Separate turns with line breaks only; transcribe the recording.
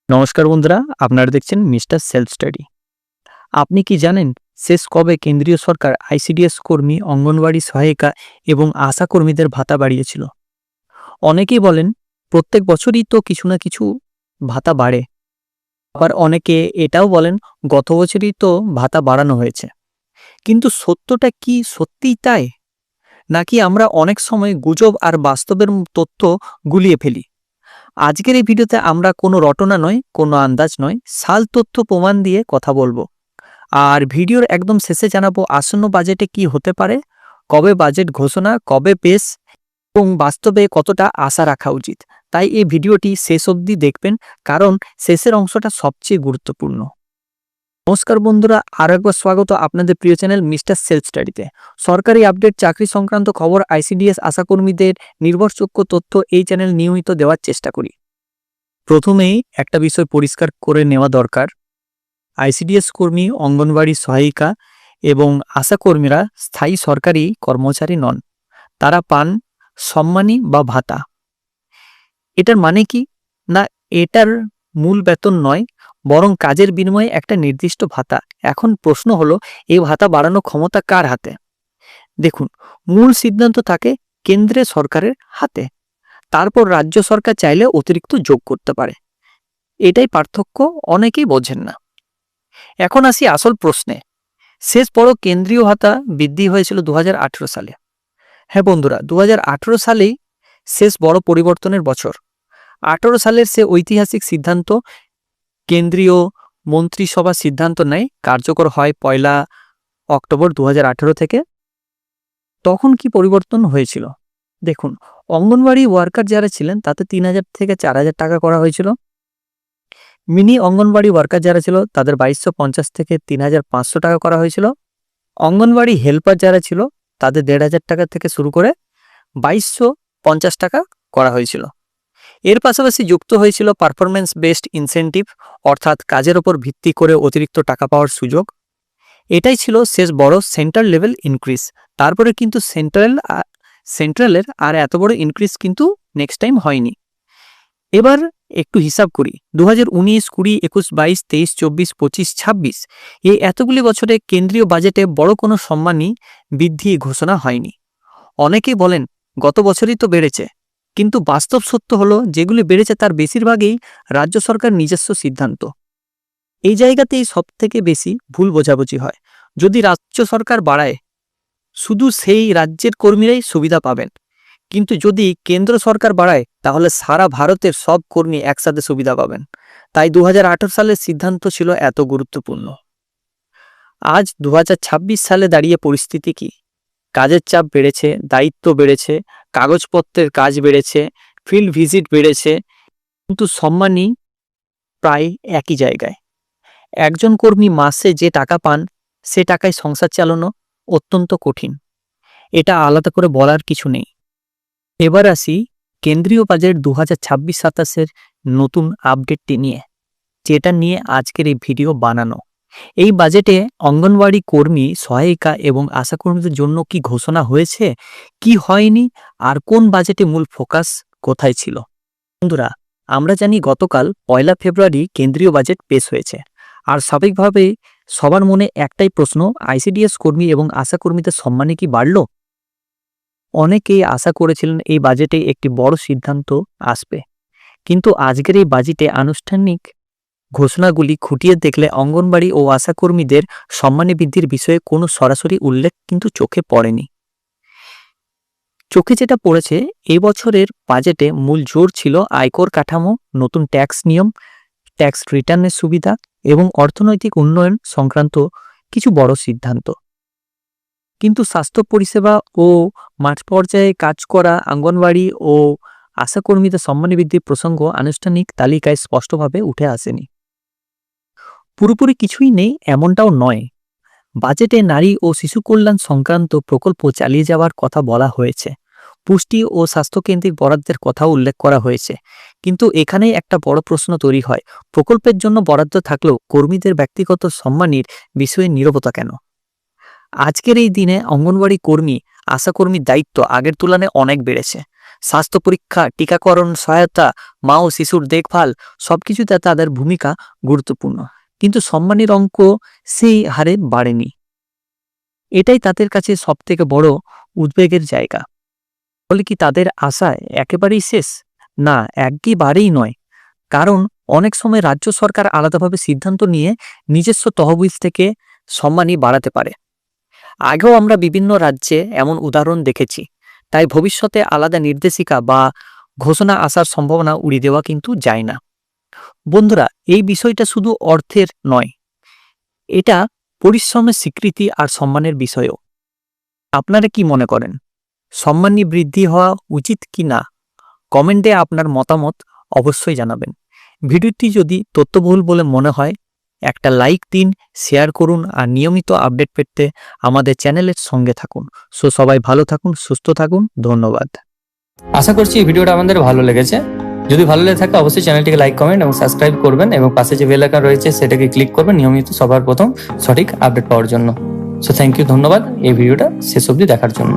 নমস্কার বন্ধুরা, আপনারা দেখছেন মিস্টার সেলফ স্টাডি। আপনি কি জানেন শেষ কবে কেন্দ্রীয় সরকার আইসিডিএস কর্মী, অঙ্গনওয়াড়ি সহায়িকা এবং আশা কর্মীদের ভাতা বাড়িয়েছিল? অনেকেই বলেন প্রত্যেক বছরই তো কিছু না কিছু ভাতা বাড়ে। আবার অনেকে এটাও বলেন গত বছরই তো ভাতা বাড়ানো হয়েছে। কিন্তু সত্যটা কি সত্যিই তাই, নাকি আমরা অনেক সময় গুজব আর বাস্তবের তথ্য গুলিয়ে ফেলি? আজকের এই ভিডিওতে আমরা কোনো রটনা নয়, কোনো আন্দাজ নয়, সাল তথ্য প্রমাণ দিয়ে কথা বলবো। আর ভিডিওর একদম শেষে জানাবো আসন্ন বাজেটে কি হতে পারে, কবে বাজেট ঘোষণা, কবে পেশ এবং বাস্তবে কতটা আশা রাখা উচিত। তাই এই ভিডিওটি শেষ অবধি দেখবেন, কারণ শেষের অংশটা সবচেয়ে গুরুত্বপূর্ণ। নমস্কার বন্ধুরা, আরও একবার স্বাগত আপনাদের প্রিয় চ্যানেল মিস্টার সেলফ স্টাডিতে। সরকারি আপডেট, চাকরি সংক্রান্ত খবর, আইসিডিএস আশাকর্মীদের নির্ভরযোগ্য তথ্য এই চ্যানেল নিয়মিত দেওয়ার চেষ্টা করি। প্রথমেই একটা বিষয় পরিষ্কার করে নেওয়া দরকার। আইসিডিএস কর্মী, অঙ্গনওয়াড়ি সহায়িকা এবং আশাকর্মীরা স্থায়ী সরকারি কর্মচারী নন। তারা পান সম্মানী বা ভাতা। এটার মানে কি না, এটার মূল বেতন নয়, বরং কাজের বিনিময়ে একটা নির্দিষ্ট ভাতা। এখন প্রশ্ন হলো, এই ভাতা বাড়ানোর ক্ষমতা কার হাতে? দেখুন, মূল সিদ্ধান্ত থাকে কেন্দ্রের সরকারের হাতে। তারপর রাজ্য সরকার চাইলে অতিরিক্ত যোগ করতে পারে। এটাই পার্থক্য, অনেকেই বোঝেন না। এখন আসি আসল প্রশ্নে। শেষ বড় কেন্দ্রীয় ভাতা বৃদ্ধি হয়েছিল 2018 সালে। হ্যাঁ বন্ধুরা, 2018 সালেই শেষ বড় পরিবর্তনের বছর। 18 সালের সে ঐতিহাসিক সিদ্ধান্ত, কেন্দ্রীয় মন্ত্রিসভা সিদ্ধান্ত নেয়, কার্যকর হয় 1 অক্টোবর 2018 থেকে। তখন কি পরিবর্তন হয়েছিল? দেখুন, অঙ্গনওয়াড়ি ওয়ার্কার যারা ছিলেন তাতে 3000 থেকে 4000 টাকা করা হয়েছিল। মিনি অঙ্গনওয়াড়ি ওয়ার্কার যারা ছিল তাদের 2250 থেকে 3500 টাকা করা হয়েছিল। অঙ্গনওয়াড়ি হেল্পার যারা ছিল তাদের 1500 টাকা থেকে শুরু করে 2250 টাকা করা হয়েছিল। এর পাশাপাশি যুক্ত হয়েছিল পারফরমেন্স বেসড ইনসেন্টিভ, অর্থাৎ কাজের ওপর ভিত্তি করে অতিরিক্ত টাকা পাওয়ার সুযোগ। এটাই ছিল শেষ বড় সেন্ট্রাল লেভেল ইনক্রিজ। তারপরে কিন্তু সেন্ট্রালের আর এত বড় ইনক্রিজ কিন্তু নেক্সট টাইম হয়নি। এবার একটু হিসাব করি, 2019, 20, 21, 22, 23, 24, 25, 26 এই এতগুলি বছরে কেন্দ্রীয় বাজেটে বড় কোনো সম্মানী বৃদ্ধি ঘোষণা হয়নি। অনেকেই বলেন গত বছরই তো বেড়েছে, কিন্তু বাস্তব সত্য হলো যেগুলি বেড়েছে তার বেশিরভাগই রাজ্য সরকার নিজস্ব সিদ্ধান্ত। এই জায়গাতেই সব থেকে বেশি ভুল বোঝাবুঝি হয়। যদি রাজ্য সরকার বাড়ায়, শুধু সেই রাজ্যের কর্মীরাই সুবিধা পাবেন, কিন্তু যদি কেন্দ্র সরকার বাড়ায় তাহলে সারা ভারতের সব কর্মী একসাথে সুবিধা পাবেন। তাই 2018 সালের সিদ্ধান্ত ছিল এত গুরুত্বপূর্ণ। আজ 2026 সালে দাঁড়িয়ে পরিস্থিতি কি? কাজের চাপ বেড়েছে, দায়িত্ব বেড়েছে, কাগজপত্রের কাজ বেড়েছে, ফিল্ড ভিজিট বেড়েছে, কিন্তু সম্মানই প্রায় একই জায়গায়। একজন কর্মী মাসে যে টাকা পান সে টাকায় সংসার চালানো অত্যন্ত কঠিন। এটা আলাদা করে বলার কিছু নেই। এবার আসি কেন্দ্রীয় বাজেট 2026-27-এর নতুন আপডেটটি নিয়ে, যেটা নিয়ে আজকের এই ভিডিও বানানো। এই বাজেটে অঙ্গনওয়াড়ি কর্মী, সহায়িকা এবং আশাকর্মীদের জন্য কি ঘোষণা হয়েছে, কি হয়নি, আর কোন বাজেটে মূল ফোকাস কোথায় ছিল? বন্ধুরা, আমরা জানি গতকাল 1 ফেব্রুয়ারি কেন্দ্রীয় বাজেট পেশ হয়েছে। আর স্বাভাবিকভাবেই সবার মনে একটাই প্রশ্ন, আইসিডিএস কর্মী এবং আশাকর্মীদের সম্মানে কি বাড়ল? অনেকেই আশা করেছিলেন এই বাজেটে একটি বড় সিদ্ধান্ত আসবে, কিন্তু আজকের এই বাজেটে আনুষ্ঠানিক ঘোষণাগুলি খুঁটিয়ে দেখলে অঙ্গনবাড়ি ও আশাকর্মীদের সম্মানী বৃদ্ধির বিষয়ে কোনো সরাসরি উল্লেখ কিন্তু চোখে পড়েনি। চোখে যেটা পড়েছে, এই বছরের বাজেটে মূল জোর ছিল আয়কর কাঠামো, নতুন ট্যাক্স নিয়ম, ট্যাক্স রিটার্নের সুবিধা এবং অর্থনৈতিক উন্নয়ন সংক্রান্ত কিছু বড় সিদ্ধান্ত। কিন্তু স্বাস্থ্য পরিষেবা ও মাঠ পর্যায়ে কাজ করা অঙ্গনওয়াড়ি ও আশাকর্মীদের সম্মানী বৃদ্ধির প্রসঙ্গ আনুষ্ঠানিক তালিকায় স্পষ্টভাবে উঠে আসেনি। পুরোপুরি কিছুই নেই এমনটাও নয়। বাজেটে নারী ও শিশু কল্যাণ সংক্রান্ত প্রকল্প চালিয়ে যাওয়ার কথা বলা হয়েছে, পুষ্টি ও স্বাস্থ্যকেন্দ্রিক বরাদ্দের কথাও উল্লেখ করা হয়েছে। কিন্তু এখানেই একটা বড় প্রশ্ন তৈরি হয়, প্রকল্পের জন্য বরাদ্দ থাকলেও কর্মীদের ব্যক্তিগত সম্মানীর বিষয়ে নীরবতা কেন? আজকের এই দিনে অঙ্গনওয়াড়ি কর্মী, আশাকর্মীর দায়িত্ব আগের তুলনায় অনেক বেড়েছে। স্বাস্থ্য পরীক্ষা, টিকাকরণ, সহায়তা, মা ও শিশুর দেখভাল সবকিছুতে তাদের ভূমিকা গুরুত্বপূর্ণ। কিন্তু সম্মানের অঙ্ক সেই হারে বাড়েনি। এটাই তাদের কাছে সবথেকে বড় উদ্বেগের জায়গা। ফলে কি তাদের আশা একেবারেই শেষ? না, একেবারেই নয়। কারণ অনেক সময় রাজ্য সরকার আলাদাভাবে সিদ্ধান্ত নিয়ে নিজস্ব তহবিল থেকে সম্মানী বাড়াতে পারে। আগেও আমরা বিভিন্ন রাজ্যে এমন উদাহরণ দেখেছি। তাই ভবিষ্যতে আলাদা নির্দেশিকা বা ঘোষণা আসার সম্ভাবনা উড়িয়ে দেওয়া কিন্তু যায় না। বন্ধুরা, এই বিষয়টা শুধু অর্থের নয়, এটা পরিশ্রমের স্বীকৃতি আর সম্মানের বিষয়ও। আপনারা কি মনে করেন, সম্মানী বৃদ্ধি হওয়া উচিত কি না? কমেন্টে আপনার মতামত অবশ্যই জানাবেন। ভিডিওটি যদি তথ্যবহুল বলে মনে হয় একটা লাইক দিন, শেয়ার করুন আর নিয়মিত আপডেট পেতে আমাদের চ্যানেলের সঙ্গে থাকুন। সবাই ভালো থাকুন, সুস্থ থাকুন। ধন্যবাদ।
আশা করছি এই ভিডিওটা আমাদের ভালো লেগেছে। যদি ভালো লেগে থাকে অবশ্যই চ্যানেলটিকে লাইক, কমেন্ট এবং সাবস্ক্রাইব করবেন এবং পাশে যে বেল আইকন রয়েছে সেটাকে ক্লিক করবেন নিয়মিত সবার প্রথম সঠিক আপডেট পাওয়ার জন্য। থ্যাংক ইউ, ধন্যবাদ এই ভিডিওটা শেষ অবধি দেখার জন্য।